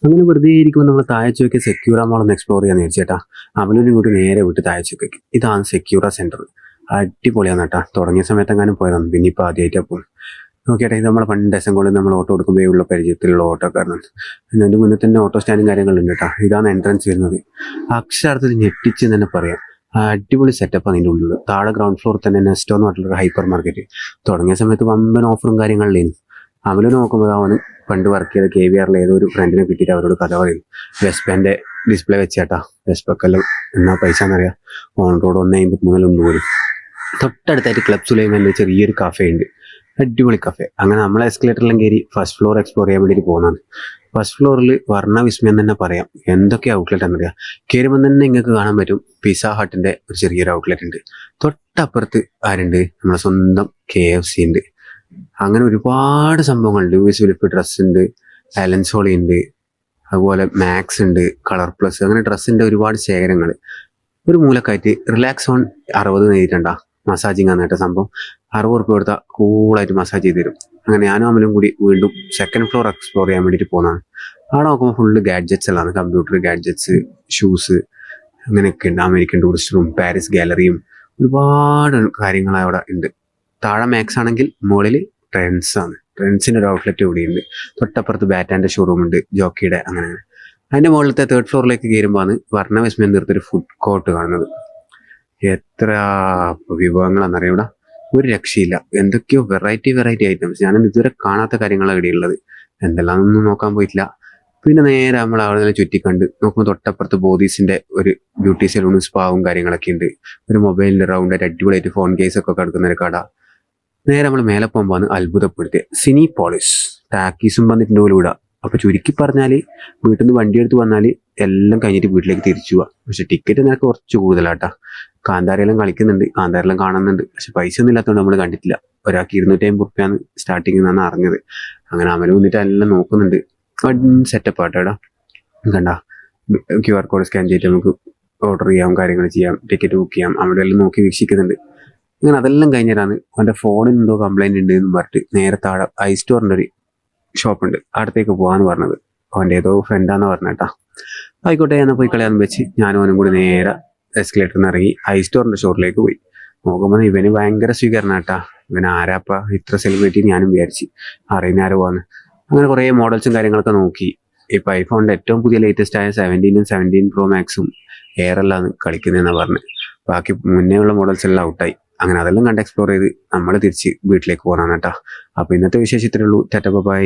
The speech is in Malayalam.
അങ്ങനെ വെറുതെ ഇരിക്കുമ്പോൾ നമ്മൾ താഴേക്ക് സെക്യൂറ മോളൊന്ന് എക്സ്പ്ലോർ ചെയ്യാൻ നേരിച്ചേട്ടാ. അവനൊരു കൂടി നേരെ വിട്ട് താഴേക്ക്. ഇതാണ് സെക്യൂറ സെന്റർ. അടിപൊളിയാണ് കേട്ടാ. തുടങ്ങിയ സമയത്തെങ്ങാനും പോയതാണ്, പിന്നെ ഇപ്പൊ ആദ്യമായിട്ടാണ് പോകും. നോക്കിയേട്ടാ, ഇത് നമ്മളെ പണ്ട് എസ്എംകോളിൽ നമ്മൾ ഓട്ടോ എടുക്കുമ്പോൾ ഉള്ള പരിചയത്തിലുള്ള ഓട്ടോക്കാരനാണ്. അതിൻ്റെ മുന്നേ തന്നെ ഓട്ടോ സ്റ്റാൻഡും കാര്യങ്ങളുണ്ട് കേട്ടോ. ഇതാണ് എൻട്രൻസ് വരുന്നത്. അക്ഷരാർത്ഥത്തിൽ ഞെട്ടിച്ച് തന്നെ പറയാം. അടിപൊളി സെറ്റപ്പ് അതിൻ്റെ ഉള്ളിൽ. താഴെ ഗ്രൗണ്ട് ഫ്ലോർ തന്നെ നെസ്റ്റോ എന്ന് പറഞ്ഞിട്ടുള്ള ഹൈപ്പർ മാർക്കറ്റ്. തുടങ്ങിയ സമയത്ത് വമ്പൻ ഓഫറും കാര്യങ്ങളിലായിരുന്നു. അവന് നോക്കുമ്പോൾ അവന് പണ്ട് വർക്ക് ചെയ്ത KVRൽ ഏതോ ഒരു ഫ്രണ്ടിനെ കിട്ടിയിട്ട് അവരോട് കഥ പറയും. വെസ്പൻ്റെ ഡിസ്പ്ലേ വെച്ചേട്ടാ, വെസ്പെക്കെല്ലാം എന്നാ പൈസ എന്നറിയാം. ഓൺ റോഡ് 1.53 പോലും. തൊട്ടടുത്തായിട്ട് ക്ലബ് സുലൈമാൻ്റെ ചെറിയൊരു കഫേ ഉണ്ട്. അടിപൊളി കഫേ. അങ്ങനെ നമ്മൾ എസ്കലേറ്ററിലും കയറി ഫസ്റ്റ് ഫ്ലോർ എക്സ്പ്ലോർ ചെയ്യാൻ വേണ്ടിയിട്ട് പോകുന്നതാണ്. ഫസ്റ്റ് ഫ്ലോറിൽ വർണ്ണവിസ്മയം തന്നെ പറയാം. എന്തൊക്കെ ഔട്ട്ലെറ്റ് എന്നറിയാം. കയറുമ്പോൾ തന്നെ നിങ്ങൾക്ക് കാണാൻ പറ്റും പിസ്സ ഹട്ടിൻ്റെ ഒരു ചെറിയൊരു ഔട്ട്ലെറ്റ് ഉണ്ട്. തൊട്ടപ്പുറത്ത് ആരുണ്ട്? നമ്മളെ സ്വന്തം KFC ഉണ്ട്. അങ്ങനെ ഒരുപാട് സംഭവങ്ങളുണ്ട്. ലൂയിസ് ഫിലിപ്പ് ഡ്രസ് ഉണ്ട്, അലൻസോളി ഉണ്ട്, അതുപോലെ മാക്സ് ഉണ്ട്, കളർ പ്ലസ്, അങ്ങനെ ഡ്രസ്സിൻ്റെ ഒരുപാട് ശേഖരങ്ങൾ. ഒരു മൂലക്കായിട്ട് റിലാക്സ് ഓൺ 60 നേരിട്ടുണ്ടാ മസാജിങ് ആണ് കേട്ടോ സംഭവം. 60 ഉറുപ്പിക കൊടുത്താൽ കൂളായിട്ട് മസാജ് ചെയ്ത് തരും. അങ്ങനെ ഞാനും അമലും കൂടി വീണ്ടും സെക്കൻഡ് ഫ്ലോർ എക്സ്പ്ലോർ ചെയ്യാൻ വേണ്ടിയിട്ട് പോകുന്നതാണ്. അവിടെ നോക്കുമ്പോൾ ഫുള്ള് ഗാഡ്ജറ്റ്സ് എല്ലാം, കമ്പ്യൂട്ടർ ഗാഡ്ജറ്റ്സ്, ഷൂസ്, അങ്ങനെയൊക്കെ ഉണ്ട്. അമേരിക്കൻ ടൂറിസ്റ്റ് റൂം, പാരീസ് ഗാലറിയും, ഒരുപാട് കാര്യങ്ങൾ അവിടെ ഉണ്ട്. താഴെ മാക്സ് ആണെങ്കിൽ മുകളിൽ ട്രെൻഡ്സ് ആണ്. ട്രെൻഡ്സിൻ്റെ ഒരു ഔട്ട്ലെറ്റ് കൂടിയുണ്ട്. തൊട്ടപ്പുറത്ത് ബാറ്റാൻ്റെ ഷോറൂം ഉണ്ട്, ജോക്കിയുടെ. അങ്ങനെ അതിൻ്റെ മുകളിലത്തെ 3rd ഫ്ലോറിലേക്ക് കയറുമ്പോൾ വർണ്ണവിസ്മയം തീർത്തൊരു ഫുഡ് കോർട്ട് കാണുന്നത്. എത്ര വിഭവങ്ങളാണെന്നറിയാം ഇവിടെ. ഒരു രക്ഷയില്ല. എന്തൊക്കെയോ വെറൈറ്റി ഐറ്റംസ്. ഞാനൊന്നും ഇതുവരെ കാണാത്ത കാര്യങ്ങളാണ് ഇവിടെയുള്ളത്. എന്തെല്ലാമൊന്നും നോക്കാൻ പോയിട്ടില്ല. പിന്നെ നേരെ നമ്മൾ അവിടെ നിന്ന് ചുറ്റിക്കണ്ട് നോക്കുമ്പോൾ തൊട്ടപ്പുറത്ത് ബോദീസിൻ്റെ ഒരു ബ്യൂട്ടി സലൂണും സ്പാവും കാര്യങ്ങളൊക്കെ ഉണ്ട്. ഒരു മൊബൈലിൻ്റെ റൗണ്ടായിട്ട് അടിപൊളിയായിട്ട് ഫോൺ കേസൊക്കെ കിടക്കുന്ന ഒരു കട. നേരെ നമ്മൾ മേലെ പോകുമ്പോൾ അത്ഭുതപ്പെടുത്തിയ സിനിപോളിസ് ടാക്കീസും വന്നിട്ടുണ്ട് പോലും ഇവിടെ. അപ്പോൾ ചുരുക്കി പറഞ്ഞാൽ വീട്ടിൽ നിന്ന് വണ്ടി എടുത്ത് വന്നാൽ എല്ലാം കഴിഞ്ഞിട്ട് വീട്ടിലേക്ക് തിരിച്ചു പോവാം. പക്ഷെ ടിക്കറ്റ് നിനക്ക് കുറച്ച് കൂടുതലാട്ടാ. കാന്താരയെല്ലാം കളിക്കുന്നുണ്ട്, കാന്താരെല്ലാം കാണുന്നുണ്ട്. പക്ഷെ പൈസ ഒന്നും ഇല്ലാത്തതുകൊണ്ട് നമ്മൾ കണ്ടിട്ടില്ല. ഒരാൾക്ക് 250 ഉറുപ്പികയാണ് സ്റ്റാർട്ടിങ് എന്നാണ് അറിഞ്ഞത്. അങ്ങനെ അമല് വന്നിട്ട് എല്ലാം നോക്കുന്നുണ്ട്. സെറ്റപ്പ് ആട്ടോടാ. കണ്ട QR കോഡ് സ്കാൻ ചെയ്തിട്ട് നമുക്ക് ഓർഡർ ചെയ്യാം, കാര്യങ്ങൾ ചെയ്യാം, ടിക്കറ്റ് ബുക്ക് ചെയ്യാം. അവിടെ എല്ലാം നോക്കി വീക്ഷിക്കുന്നുണ്ട്. അങ്ങനെ അതെല്ലാം കഴിഞ്ഞിട്ടാണ് അവൻ്റെ ഫോണിന് എന്തോ കംപ്ലൈൻറ്റ് ഉണ്ട് എന്ന് പറഞ്ഞിട്ട് നേരെ താഴെ ഐസ്റ്റോറിൻ്റെ ഒരു ഷോപ്പുണ്ട്, അടുത്തേക്ക് പോകാമെന്ന് പറഞ്ഞത്. അവൻ്റെ ഏതോ ഫ്രണ്ടാന്ന് പറഞ്ഞേട്ടാ. ആയിക്കോട്ടെ എന്നാൽ പോയി കളയാന്ന് വെച്ച് ഞാനും അവനും കൂടി നേരെ എസ്കലേറ്ററിൽ നിന്ന് ഇറങ്ങി ഐസ്റ്റോറിൻ്റെ സ്റ്റോറിലേക്ക് പോയി. നോക്കുമ്പോൾ ഇവന് ഭയങ്കര സ്വീകരണാട്ടാ. ഇവൻ ആരാപ്പ ഇത്ര സെലിബ്രിറ്റി ഞാനും വിചാരിച്ച്, അറിയുന്ന ആരോ പോകാന്ന്. അങ്ങനെ കുറേ മോഡൽസും കാര്യങ്ങളൊക്കെ നോക്കി. ഇപ്പോൾ ഐഫോണിൻ്റെ ഏറ്റവും പുതിയ ലേറ്റസ്റ്റ് ആയ 17ഉം 17 Pro Maxും എയറെല്ലാം കളിക്കുന്നതെന്നാണ് പറഞ്ഞത്. ബാക്കി മുന്നേ ഉള്ള മോഡൽസ് എല്ലാം ഔട്ടായി. അങ്ങനെ അതെല്ലാം കണ്ട് എക്സ്പ്ലോർ ചെയ്ത് നമ്മൾ തിരിച്ച് വീട്ടിലേക്ക് പോകാനാണ് കേട്ടോ. അപ്പോൾ ഇന്നത്തെ വിശേഷം ഇത്രയേ ഉള്ളൂ. Tata bye.